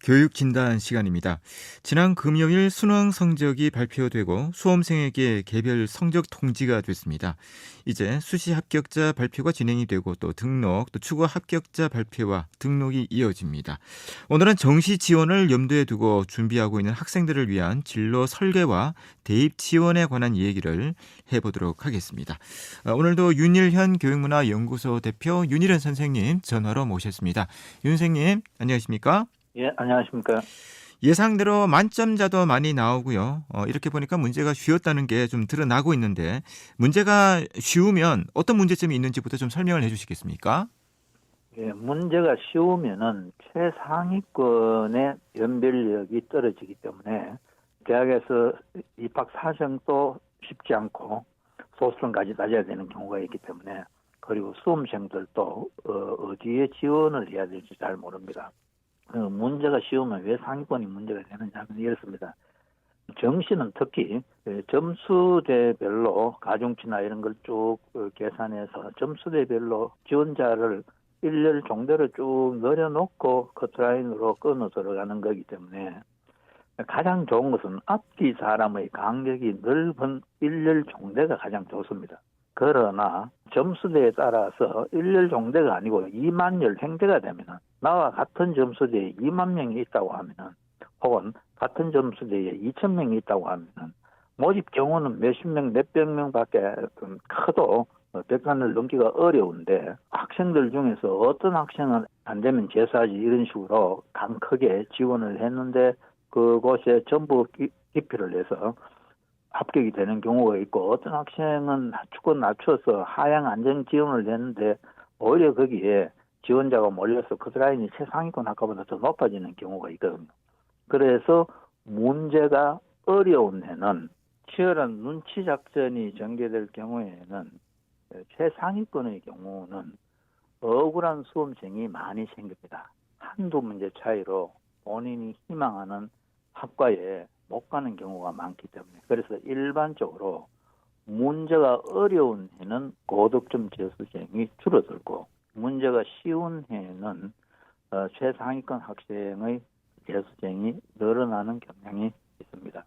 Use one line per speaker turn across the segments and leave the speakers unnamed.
교육 진단 시간입니다. 지난 금요일 수능 성적이 발표되고 수험생에게 개별 성적 통지가 됐습니다. 이제 수시 합격자 발표가 진행이 되고 또 등록, 또 추가 합격자 발표와 등록이 이어집니다. 오늘은 정시 지원을 염두에 두고 준비하고 있는 학생들을 위한 진로 설계와 대입 지원에 관한 얘기를 해보도록 하겠습니다. 오늘도 윤일현 교육문화연구소 대표 윤일현 선생님 전화로 모셨습니다. 윤 선생님, 안녕하십니까?
예, 안녕하십니까.
예상대로 만점자도 많이 나오고요. 이렇게 보니까 문제가 쉬웠다는 게 좀 드러나고 있는데 문제가 쉬우면 어떤 문제점이 있는지부터 좀 설명을 해주시겠습니까?
예, 문제가 쉬우면은 최상위권의 연별력이 떨어지기 때문에 대학에서 입학 사정도 쉽지 않고 소수점까지 따져야 되는 경우가 있기 때문에, 그리고 수험생들도 어디에 지원을 해야 될지 잘 모릅니다. 문제가 쉬우면 왜 상위권이 문제가 되느냐 하면 이렇습니다. 정시는 특히 점수대별로 가중치나 이런 걸 쭉 계산해서 점수대별로 지원자를 일렬 종대로 쭉 늘여놓고 커트라인으로 끊어 들어가는 거기 때문에 가장 좋은 것은 앞뒤 사람의 간격이 넓은 일렬 종대가 가장 좋습니다. 그러나 점수대에 따라서 일렬 종대가 아니고 2만열 행대가 되면은, 나와 같은 점수대에 2만 명이 있다고 하면은, 혹은 같은 점수대에 2천 명이 있다고 하면은, 모집 경우는 몇십 명, 몇백 명밖에 커도 백단을 넘기가 어려운데, 학생들 중에서 어떤 학생은 안 되면 재수하지 이런 식으로 강 크게 지원을 했는데 그곳에 전부 기피를 해서 합격이 되는 경우가 있고, 어떤 학생은 조금 낮춰서 하향 안정 지원을 했는데 오히려 거기에 지원자가 몰려서 커트라인이 최상위권 학과보다 더 높아지는 경우가 있거든요. 그래서 문제가 어려운 해는, 치열한 눈치 작전이 전개될 경우에는 최상위권의 경우는 억울한 수험생이 많이 생깁니다. 한두 문제 차이로 본인이 희망하는 학과에 못 가는 경우가 많기 때문에, 그래서 일반적으로 문제가 어려운 해는 고득점 재수생이 줄어들고, 문제가 쉬운 해에는 최상위권 학생의 재수생이 늘어나는 경향이 있습니다.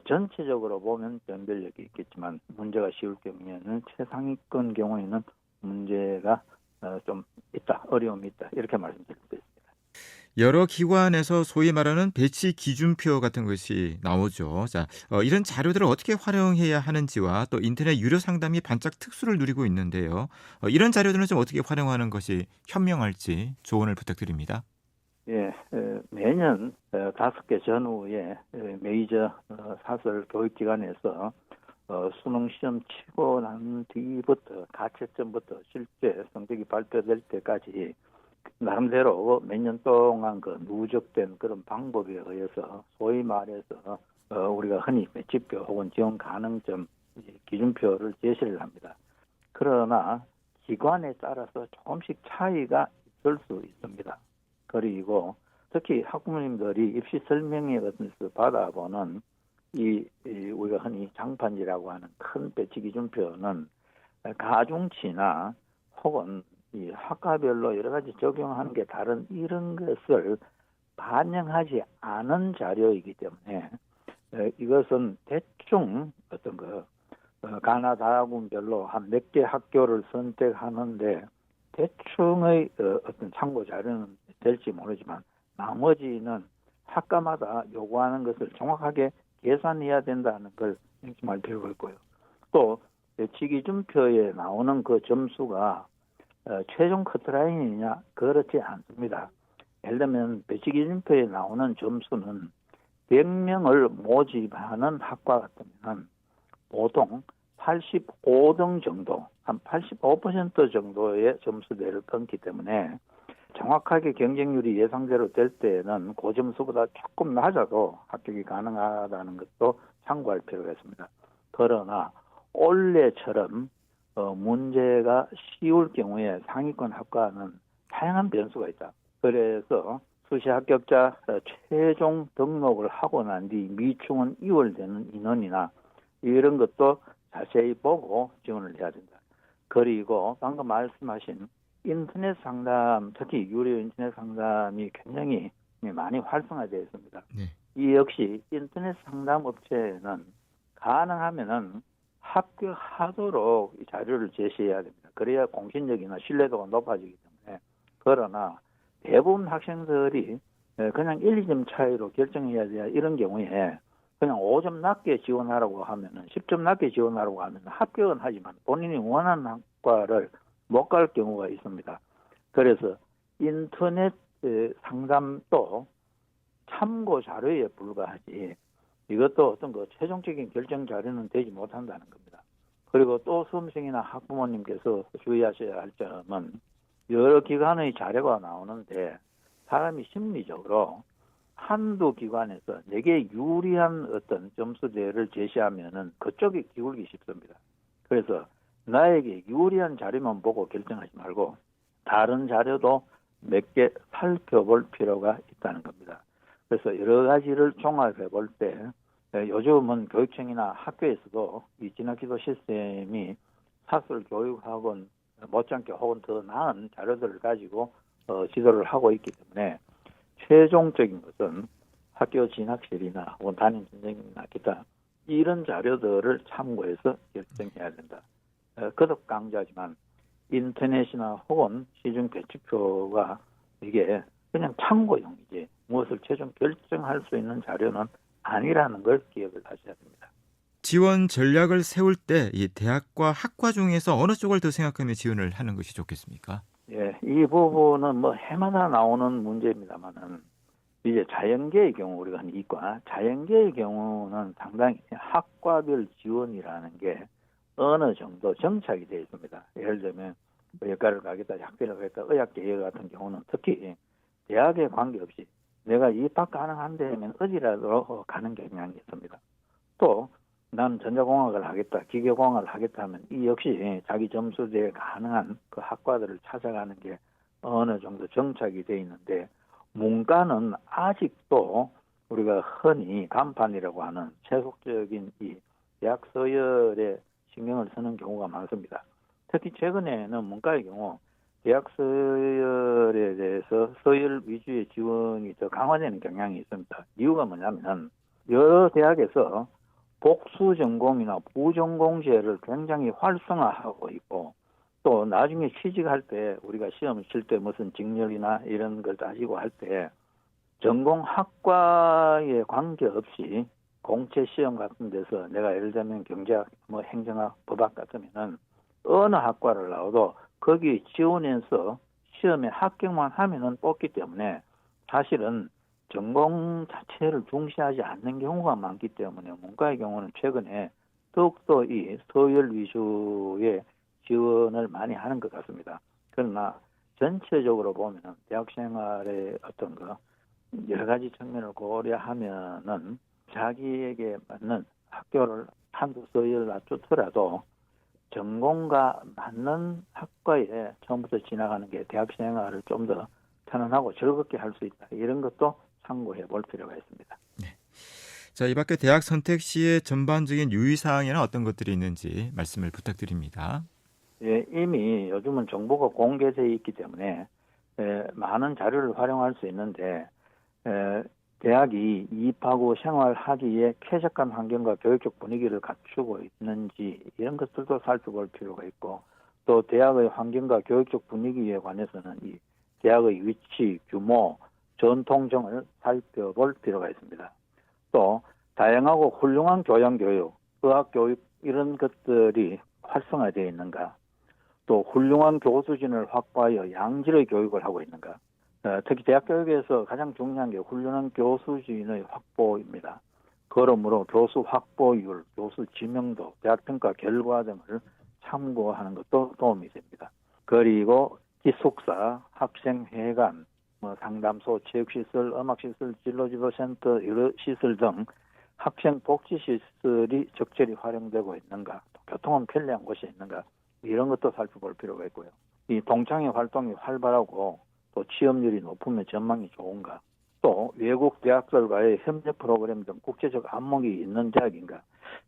전체적으로 보면 변별력이 있겠지만 문제가 쉬울 경우에는 최상위권 경우에는 문제가 좀 있다, 어려움이 있다, 이렇게 말씀드릴 수 있습니다.
여러 기관에서 소위 말하는 배치 기준표 같은 것이 나오죠. 자, 이런 자료들을 어떻게 활용해야 하는지와 또 인터넷 유료 상담이 반짝 특수를 누리고 있는데요. 이런 자료들은 좀 어떻게 활용하는 것이 현명할지 조언을 부탁드립니다.
예, 매년 5개 전후에 메이저 사설 교육기관에서 수능 시험 치고 난 뒤부터 가채점부터 실제 성적이 발표될 때까지 나름대로 몇 년 동안 그 누적된 그런 방법에 의해서 소위 말해서 우리가 흔히 지표 혹은 지원 가능점 기준표를 제시를 합니다. 그러나 기관에 따라서 조금씩 차이가 있을 수 있습니다. 그리고 특히 학부모님들이 입시 설명회 같은 데서 받아보는 이 우리가 흔히 장판지라고 하는 큰 배치 기준표는 가중치나 혹은 이 학과별로 여러 가지 적용하는 게 다른 이런 것을 반영하지 않은 자료이기 때문에 이것은 대충 어떤 가나다군별로 한 몇 개 학교를 선택하는데 대충의 어떤 참고 자료는 될지 모르지만, 나머지는 학과마다 요구하는 것을 정확하게 계산해야 된다는 걸 명심할 필요가 있고요. 또 배치 기준표에 나오는 그 점수가 최종 커트라인이냐, 그렇지 않습니다. 예를 들면 배치 기준표에 나오는 점수는 100명을 모집하는 학과 같으면 보통 85등 정도, 한 85% 정도의 점수대를 끊기 때문에 정확하게 경쟁률이 예상대로 될 때에는 그 점수보다 조금 낮아도 합격이 가능하다는 것도 참고할 필요가 있습니다. 그러나 올해처럼 문제가 쉬울 경우에 상위권 학과는 다양한 변수가 있다. 그래서 수시 합격자 최종 등록을 하고 난 뒤 미충은 2월 되는 인원이나 이런 것도 자세히 보고 지원을 해야 된다. 그리고 방금 말씀하신 인터넷 상담, 특히 유료 인터넷 상담이 굉장히 많이 활성화되어 있습니다.
네.
이 역시 인터넷 상담 업체는 가능하면은 합격하도록 이 자료를 제시해야 됩니다. 그래야 공신력이나 신뢰도가 높아지기 때문에. 그러나 대부분 학생들이 그냥 1, 2점 차이로 결정해야 돼야 이런 경우에 그냥 5점 낮게 지원하라고 하면은 10점 낮게 지원하라고 하면 합격은 하지만 본인이 원하는 학과를 못 갈 경우가 있습니다. 그래서 인터넷 상담도 참고 자료에 불과하지 이것도 어떤 그 최종적인 결정 자료는 되지 못한다는 겁니다. 그리고 또 수험생이나 학부모님께서 주의하셔야 할 점은 여러 기관의 자료가 나오는데 사람이 심리적으로 한두 기관에서 내게 유리한 어떤 점수대를 제시하면은 그쪽에 기울기 쉽습니다. 그래서 나에게 유리한 자료만 보고 결정하지 말고 다른 자료도 몇 개 살펴볼 필요가 있다는 겁니다. 그래서 여러 가지를 종합해 볼 때 요즘은 교육청이나 학교에서도 이 진학지도 시스템이 사설 교육학원 못지않게 혹은 더 나은 자료들을 가지고 지도를 하고 있기 때문에 최종적인 것은 학교 진학실이나 혹은 담임 선생님이나 기타 이런 자료들을 참고해서 결정해야 된다. 거듭 강조하지만 인터넷이나 혹은 시중 배치표가 이게 그냥 참고용이지 무엇을 최종 결정할 수 있는 자료는 아니라는 걸 기억을 하셔야 됩니다.
지원 전략을 세울 때 이 대학과 학과 중에서 어느 쪽을 더 생각하며 지원을 하는 것이 좋겠습니까?
예, 이 부분은 뭐 해마다 나오는 문제입니다만은 이제 자연계의 경우 우리가 한 이과, 자연계의 경우는 상당히 학과별 지원이라는 게 어느 정도 정착이 되어 있습니다. 예를 들면 의학과를 가겠다, 학비를 가겠다, 의학계 같은 경우는 특히 대학에 관계없이 내가 입학 가능한데 어디라도 가는 경향이 있습니다. 또 난 전자공학을 하겠다, 기계공학을 하겠다 하면 이 역시 자기 점수대에 가능한 그 학과들을 찾아가는 게 어느 정도 정착이 되어 있는데 문과는 아직도 우리가 흔히 간판이라고 하는 세속적인 이 대학 서열에 신경을 쓰는 경우가 많습니다. 특히 최근에는 문과의 경우 대학 서열에 대해서 서열 위주의 지원이 더 강화되는 경향이 있습니다. 이유가 뭐냐면 여러 대학에서 복수 전공이나 부전공제를 굉장히 활성화하고 있고 또 나중에 취직할 때 우리가 시험을 칠 때 무슨 직렬이나 이런 걸 따지고 할 때 전공 학과에 관계없이 공채 시험 같은 데서 내가 예를 들면 경제학, 뭐 행정학, 법학 같으면은 어느 학과를 나와도 거기 지원해서 시험에 합격만 하면은 뽑기 때문에 사실은 전공 자체를 중시하지 않는 경우가 많기 때문에 문과의 경우는 최근에 더욱더 이 서열 위주의 지원을 많이 하는 것 같습니다. 그러나 전체적으로 보면 대학 생활의 어떤 거 여러 가지 측면을 고려하면은 자기에게 맞는 학교를 한두 서열 낮추더라도 전공과 맞는 학과에 처음부터 지나가는 게 대학 생활을 좀 더 편안하고 즐겁게 할 수 있다. 이런 것도 참고해 볼 필요가 있습니다.
자, 이 밖에 대학 선택 시의 전반적인 유의사항에는 어떤 것들이 있는지 말씀을 부탁드립니다.
예, 이미 요즘은 정보가 공개되어 있기 때문에 많은 자료를 활용할 수 있는데 대학이 이입하고 생활하기에 쾌적한 환경과 교육적 분위기를 갖추고 있는지 이런 것들도 살펴볼 필요가 있고 또 대학의 환경과 교육적 분위기에 관해서는 이 대학의 위치, 규모, 전통 등을 살펴볼 필요가 있습니다. 또 다양하고 훌륭한 교양교육, 의학교육 이런 것들이 활성화되어 있는가 또 훌륭한 교수진을 확보하여 양질의 교육을 하고 있는가 특히 대학 교육에서 가장 중요한 게 훌륭한 교수진의 확보입니다. 그러므로 교수 확보율, 교수 지명도, 대학 평가 결과 등을 참고하는 것도 도움이 됩니다. 그리고 기숙사, 학생회관, 상담소, 체육시설, 음악시설, 진로지도센터, 여러 시설 등 학생 복지시설이 적절히 활용되고 있는가, 또 교통은 편리한 곳이 있는가 이런 것도 살펴볼 필요가 있고요. 이 동창회 활동이 활발하고 또 취업률이 높으면 전망이 좋은가, 또 외국 대학들과의 협력 프로그램 등 국제적 안목이 있는 대학인가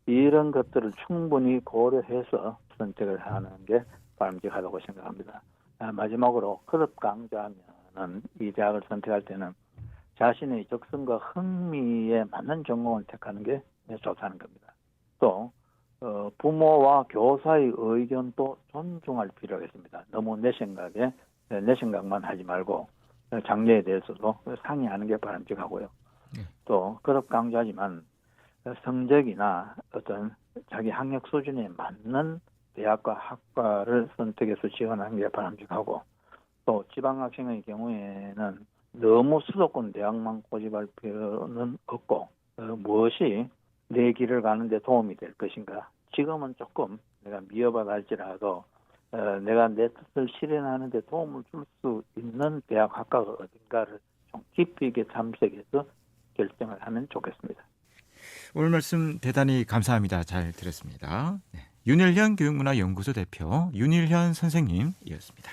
이런 것들을 충분히 고려해서 선택을 하는 게 바람직하다고 생각합니다. 마지막으로 거듭 강조하면은 이 대학을 선택할 때는 자신의 적성과 흥미에 맞는 전공을 택하는 게 좋다는 겁니다. 또 부모와 교사의 의견도 존중할 필요가 있습니다. 너무 내 생각만 하지 말고 장래에 대해서도 상의하는 게 바람직하고요. 또 그렇게 강조하지만 성적이나 어떤 자기 학력 수준에 맞는 대학과 학과를 선택해서 지원하는 게 바람직하고, 또 지방학생의 경우에는 너무 수도권 대학만 고집할 필요는 없고, 무엇이 내 길을 가는 데 도움이 될 것인가. 지금은 조금 내가 미흡하다 할지라도 내가 내 뜻을 실현하는 데 도움을 줄 수 있는 대학 학과가 어딘가를 좀 깊이 있게 탐색해서 결정을 하면 좋겠습니다.
오늘 말씀 대단히 감사합니다. 잘 들었습니다. 네. 윤일현 교육문화연구소 대표 윤일현 선생님이었습니다.